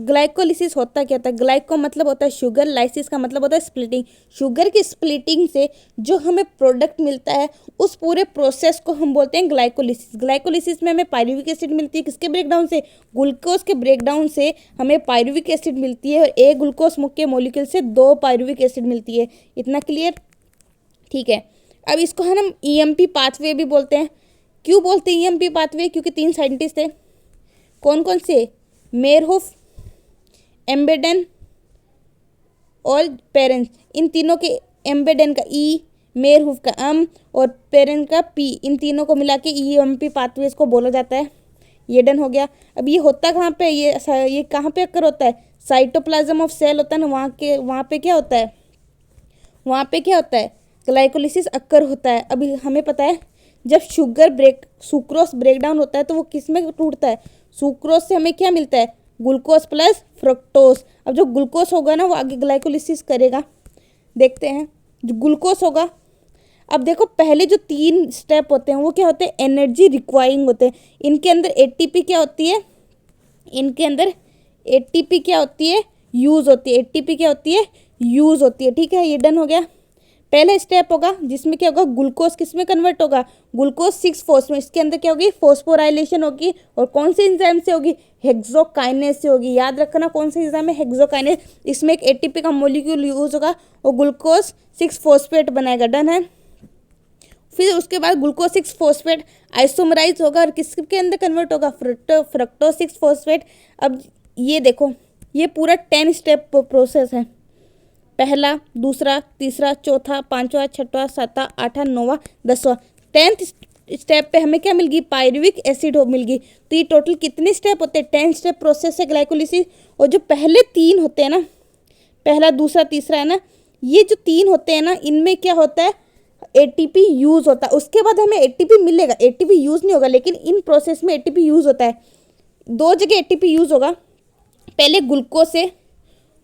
Glycolysis होता क्या होता है? ग्लाइको मतलब होता है शुगर, लाइसिस का मतलब होता है स्प्लिटिंग। शुगर की स्प्लिटिंग से जो हमें प्रोडक्ट मिलता है उस पूरे प्रोसेस को हम बोलते हैं ग्लाइकोलिसिस। ग्लाइकोलिसिस में हमें पायरुविक एसिड मिलती है, किसके ब्रेकडाउन से? ग्लूकोज के ब्रेकडाउन से हमें पायरुविक एसिड मिलती है, और एक ग्लूकोज मुख्य मॉलिक्यूल से 2 पायरुविक एसिड मिलती है। इतना क्लियर? ठीक है। अब इसको हम ईएमपी पाथवे भी बोलते हैं। क्यों बोलते हैं ईएमपी पाथवे? क्योंकि 3 साइंटिस्ट थे। कौन कौन से? मेयरहोफ, एम्बेडेन और पेरेंस। इन तीनों के, एम्बेडेन का ई, मेयरहोफ का एम और पेरेंस का पी, इन तीनों को मिला के ईएमपी पाथवेज को बोला जाता है। ये डन हो गया। अब ये होता कहाँ पे? ये कहाँ पे अक्कर होता है? साइटोप्लाज्म ऑफ सेल होता है ना, वहाँ पे क्या होता है? वहाँ पे क्या होता है? ग्लाइकोलिसिस अक्कर होता है। अभी हमें पता है जब सुक्रोज ब्रेकडाउन होता है तो वो किस में टूटता है? सुक्रोज से हमें क्या मिलता है? Glucose plus fructose. अब जो ग्लूकोज होगा ना वो आगे ग्लाइकोलिसिस करेगा। देखते हैं जो ग्लूकोज होगा। अब देखो पहले जो 3 स्टेप होते हैं वो क्या होते हैं? एनर्जी रिक्वायरिंग होते हैं। इनके अंदर एटीपी क्या होती है? इनके अंदर एटीपी क्या होती है? यूज़ होती है। एटीपी क्या होती है? यूज़ होती है। ठीक है, ये डन हो गया। पहला स्टेप होगा जिसमें क्या होगा? ग्लूकोज किस में कन्वर्ट होगा? ग्लूकोज 6-फॉस्फेट। इसके अंदर क्या होगी? फॉस्फोराइलेशन होगी। और कौन से एंजाइम से होगी? हेक्सोकाइनेज से होगी। याद रखना कौन सा एंजाइम है? हेक्सोकाइनेज। इसमें एक एटीपी का मॉलिक्यूल यूज होगा और ग्लूकोज 6-फॉस्फेट बनाएगा। डन है। फिर उसके बाद ग्लूकोज 6-फॉस्फेट आइसोमराइज होगा और किसके अंदर कन्वर्ट होगा? फ्रक्टोज 6-फॉस्फेट। अब ये देखो, ये पूरा 10 स्टेप प्रोसेस है। पहला, दूसरा, तीसरा, चौथा, 5वां, 6वां, 7वां, 8वां, 9वां, 10वां। 10th स्टेप पे हमें क्या मिल गई? पायरुविक एसिड मिल गई। तो ये टोटल कितने स्टेप होते हैं? 10 स्टेप प्रोसेस है ग्लाइकोलिसिस। और जो पहले 3 होते हैं ना, पहला, दूसरा, तीसरा है ना, ये जो 3 होते हैं ना, इनमें क्या होता है? एटीपी यूज होता है। उसके बाद हमें एटीपी मिलेगा, एटीपी यूज नहीं होगा, लेकिन इन प्रोसेस में एटीपी यूज होता है। 2 जगह एटीपी यूज होगा। पहले ग्लूकोज से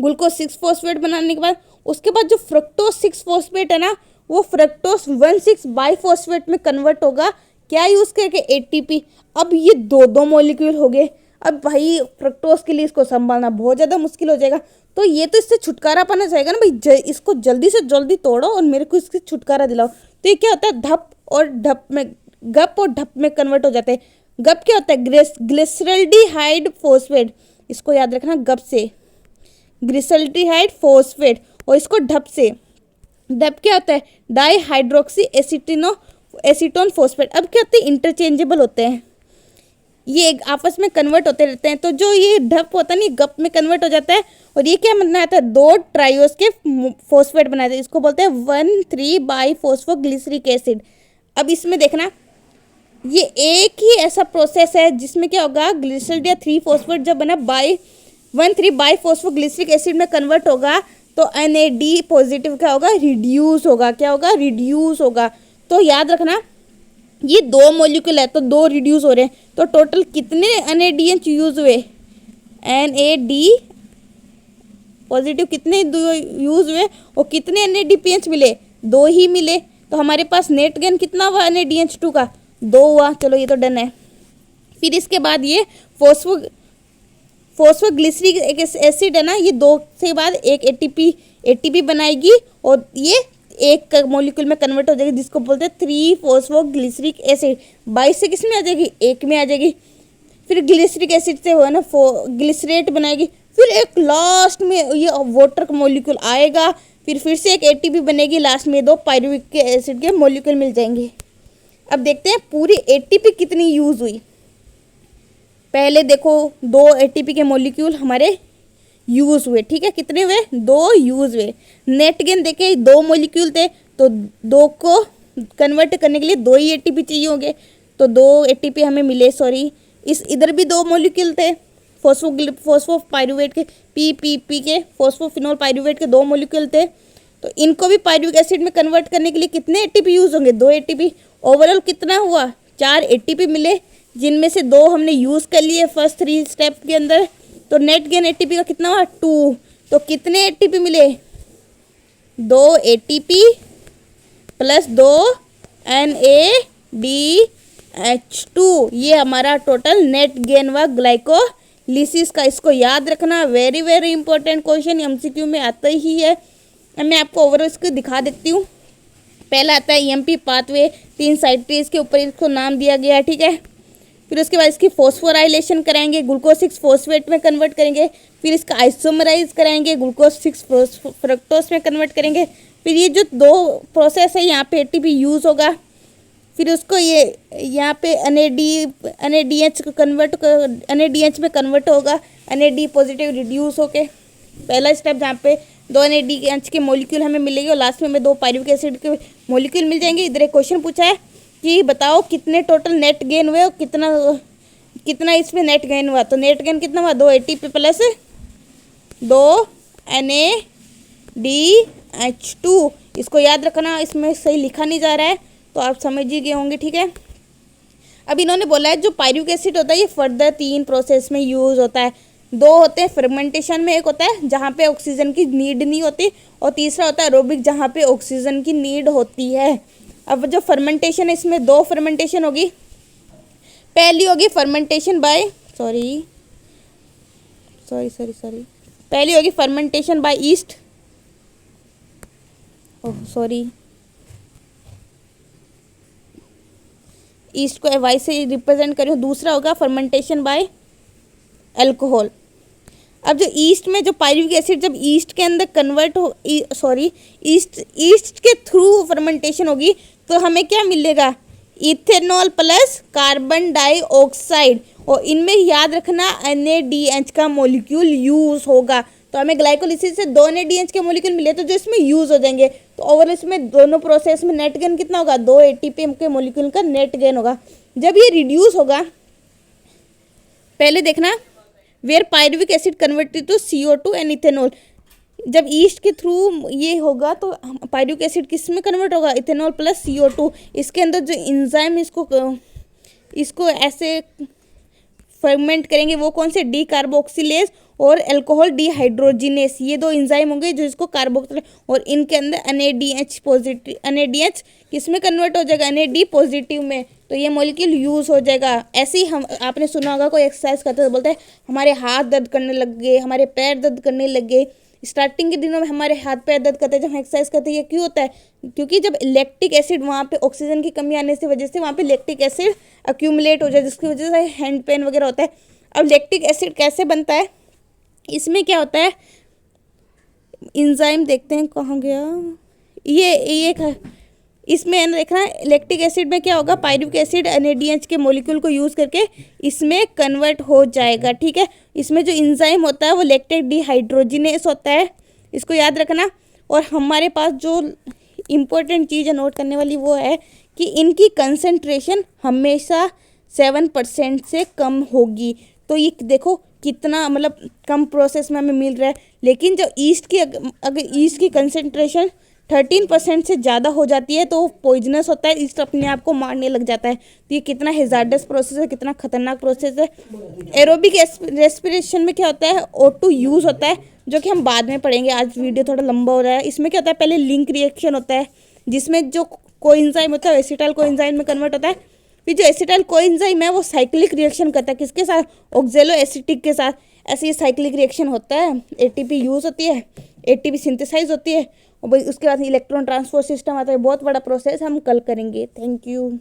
ग्लूकोज 6-फॉस्फेट बनाने के बाद, उसके बाद जो फ्रक्टोज 6-फॉस्फेट है ना, वो फ्रक्टोज 1,6-बाइफॉस्फेट में कन्वर्ट होगा। क्या यूज़ करके? एटीपी। अब ये 2 मॉलिक्यूल हो गए। अब भाई फ्रक्टोज के लिए इसको संभालना बहुत ज़्यादा मुश्किल हो जाएगा। तो ये तो इससे छुटकारा पाना चाहेगा ना भाई, इसको जल्दी से जल्दी तोड़ो और मेरे को इससे छुटकारा दिलाओ। तो ये क्या होता है? गप और ढप में कन्वर्ट हो जाते हैं। गप क्या होता है? Glyceraldehyde phosphate. इसको याद रखना, गप से ग्लिसरल्डिहाइड फॉस्फेट। और इसको ढप से, ढप क्या होता है? Dihydroxy acetone phosphate. अब क्या होते हैं? इंटरचेंजेबल होते हैं, ये आपस में कन्वर्ट होते रहते हैं। तो जो ये ढप होता है ना, गप में कन्वर्ट हो जाता है। और ये क्या बनाता है? 2 ट्राइओस के फॉस्फेट बनाते हैं। इसको बोलते हैं 1,3-बाइफॉस्फोग्लिसरिक एसिड। अब इसमें देखना, ये एक ही ऐसा प्रोसेस है जिसमें क्या होगा? ग्लिसरॉल या 3-फॉस्फेट जब बना 1,3-बाइफॉस्फोग्लिसरिक एसिड में कन्वर्ट होगा तो NAD पॉजिटिव क्या होगा? रिड्यूस होगा। क्या होगा? रिड्यूस होगा। तो याद रखना, ये 2 मॉलिक्यूल है तो 2 रिड्यूस हो रहे हैं। तो टोटल कितने NADH यूज हुए? NAD पॉजिटिव कितने यूज हुए और कितने NADPH मिले? 2 ही मिले। तो हमारे पास नेट गेन कितना हुआ NADH2 का? 2 हुआ। चलो ये तो डन है। फिर इसके बाद ये फॉस्फोग्लिसरिक एक एसिड है ना, ये 2 से बाद एक एटीपी बनाएगी और ये एक मॉलिक्यूल में कन्वर्ट हो जाएगी जिसको बोलते हैं 3-फॉस्फोग्लिसरिक एसिड। 22 से किस में आ जाएगी? 1 में आ जाएगी। फिर ग्लिसरिक एसिड से हुआ ना ग्लिसरेट बनाएगी। फिर एक लास्ट में ये वाटर का मॉलिक्यूल आएगा। फिर से एक एटीपी बनेगी। लास्ट में 2 पायरुविक एसिड के मॉलिक्यूल मिल जाएंगे। अब देखते हैं पूरी एटीपी कितनी यूज हुई। पहले देखो 2 एटीपी के मॉलिक्यूल हमारे यूज हुए। ठीक है, कितने हुए? 2 यूज हुए। नेट गेन देखे 2 मॉलिक्यूल थे तो 2 को कन्वर्ट करने के लिए 2 ही एटीपी चाहिए होंगे। तो 2 एटीपी हमें मिले। सॉरी, इधर भी 2 मॉलिक्यूल थे फॉस्फोपाइरुवेट के, पीपीपी के, फॉस्फोफिनोल पाइरुवेट के 2 मॉलिक्यूल थे। तो इनको भी पायरुविक एसिड में कन्वर्ट करने के लिए कितने एटीपी यूज होंगे? 2 एटीपी। ओवरऑल कितना हुआ? 4 एटीपी मिले, जिनमें से 2 हमने यूज कर लिए फर्स्ट 3 स्टेप के अंदर। तो नेट गेन एटीपी का कितना हुआ? 2। तो कितने एटीपी मिले? 2 एटीपी प्लस 2 NADH2। ये हमारा टोटल नेट गेन हुआ ग्लाइको लिसिस का, इसको याद रखना, very very important question, MCQ में आता ही है। अब मैं आपको ओवरऑल इसको दिखा देती हूँ। पहला आता है ईएमपी पाथवे, 3 साइड ट्रीज के ऊपर इसको नाम दिया गया है, ठीक है। फिर उसके बाद इसकी फॉस्फोराइलेशन कराएंगे, ग्लूकोज 6 फॉस्फेट में कन्वर्ट करेंगे। फिर इसका आइसोमराइज कराएंगे, ग्लूकोज 6 फ्रक्टोज में कन्वर्ट करेंगे। फिर ये जो 2 प्रोसेस है यहाँ पे एटीपी यूज़ होगा। फिर उसको ये यहाँ पे NADH को NADH में कन्वर्ट होगा, NAD पॉजिटिव रिड्यूस होके। पहला स्टेप जहाँ पे 2 NADH के मॉलिक्यूल हमें मिलेंगे और लास्ट में हमें 2 पायरुविक एसिड के मॉलिक्यूल मिल जाएंगे। इधर एक क्वेश्चन पूछा है कि बताओ कितने टोटल नेट गेन हुए और कितना इसमें नेट गेन हुआ। तो नेट गेन कितना हुआ, 2 ATP प्लस 2 NADH2। इसको याद रखना, इसमें सही लिखा नहीं जा रहा है तो आप समझ ही गए होंगे, ठीक है। अब इन्होंने बोला है जो पायरुविक एसिड होता है ये फर्दर 3 प्रोसेस में यूज़ होता है। 2 होते हैं फर्मेंटेशन में, एक होता है जहाँ पे ऑक्सीजन की नीड नहीं होती, और तीसरा होता है एरोबिक जहाँ पे ऑक्सीजन की नीड होती है। अब जो फर्मेंटेशन है इसमें 2 फर्मेंटेशन होगी। पहली होगी फर्मेंटेशन बाय पहली होगी फर्मेंटेशन बाय ईस्ट, ईस्ट को वाई से रिप्रेजेंट करें। दूसरा होगा फर्मेंटेशन बाय अल्कोहल। अब जो ईस्ट में जो पायरुविक एसिड जब ईस्ट के अंदर कन्वर्ट हो ईस्ट के थ्रू फर्मेंटेशन होगी तो हमें क्या मिलेगा, इथेनॉल प्लस कार्बन डाइऑक्साइड, और इनमें याद रखना NADH का मॉलिक्यूल यूज होगा। तो हमें ग्लाइकोलिसिस से 2 NADH के मॉलिक्यूल मिले तो जो इसमें यूज हो जाएंगे। तो ओवरऑल इसमें दोनों प्रोसेस में नेट गेन कितना होगा, 2 ATP के मॉलिक्यूल का नेट गेन होगा। जब ये रिड्यूस होगा, पहले देखना where pyruvic acid converted to CO2 and ethanol. जब ईस्ट के थ्रू ये होगा तो पायरुविक एसिड किस में कन्वर्ट होगा, इथेनॉल प्लस CO2। इसके अंदर जो इंजाइम इसको ऐसे फर्मेंट करेंगे वो कौन से, डी कार्बोक्सिलेज और अल्कोहल डिहाइड्रोजिनेस, ये 2 एंजाइम होंगे जो इसको कार्बोक्सिलेज, और इनके अंदर NADH किस में कन्वर्ट हो जाएगा, NAD पॉजिटिव में, तो ये मॉलिक्यूल यूज़ हो जाएगा। ऐसे ही हम आपने सुना होगा कोई एक्सरसाइज करते तो बोलते हैं हमारे हाथ दर्द करने लग गए, हमारे पैर दर्द करने लग गए। स्टार्टिंग के दिनों में हमारे हाथ पैर दर्द करते हैं जब हम एक्सरसाइज करते हैं, ये क्यों होता है, क्योंकि जब लैक्टिक एसिड वहाँ पे ऑक्सीजन की कमी आने से वजह से वहाँ पे लैक्टिक एसिड अक्यूमुलेट हो जाए, जिसकी वजह से हैंड पेन वगैरह होता है। अब लैक्टिक एसिड कैसे बनता है, इसमें क्या होता है, इंजाइम देखते हैं कहाँ गया, ये इसमें देखना लैक्टिक एसिड में क्या होगा, पायरुविक एसिड NADH के मॉलिक्यूल को यूज़ करके इसमें कन्वर्ट हो जाएगा, ठीक है। इसमें जो इंजाइम होता है वो लैक्टेट डिहाइड्रोजिनेस होता है, इसको याद रखना। और हमारे पास जो इम्पोर्टेंट चीज़ है नोट करने वाली वो है कि इनकी कंसंट्रेशन हमेशा 7% से कम होगी। तो ये देखो कितना मतलब कम प्रोसेस में हमें मिल रहा है। लेकिन जो अगर ईस्ट की कंसंट्रेशन 13% से ज़्यादा हो जाती है तो पॉइजनस होता है, ईस्ट अपने आप को मारने लग जाता है। तो ये कितना हेजार्डस प्रोसेस है, कितना खतरनाक प्रोसेस है। एरोबिक रेस्पिरेशन में क्या होता है, O2 यूज़ होता है, जो कि हम बाद में पढ़ेंगे, आज वीडियो थोड़ा लंबा हो रहा है। इसमें क्या होता है, पहले लिंक रिएक्शन होता है जिसमें जो कोएंजाइम होता है एसिटाइल कोएंजाइम में कन्वर्ट होता है। फिर जो एसिटाइल कोएंजाइम है वो साइक्लिक रिएक्शन करता है, किसके साथ, ऑक्जेलो एसिटिक के साथ। ऐसे ये साइक्लिक रिएक्शन होता है, ATP यूज़ होती है, ATP सिंथेसाइज होती है, और उसके बाद इलेक्ट्रॉन ट्रांसपोर्ट सिस्टम आता है। बहुत बड़ा प्रोसेस हम कल करेंगे। Thank you.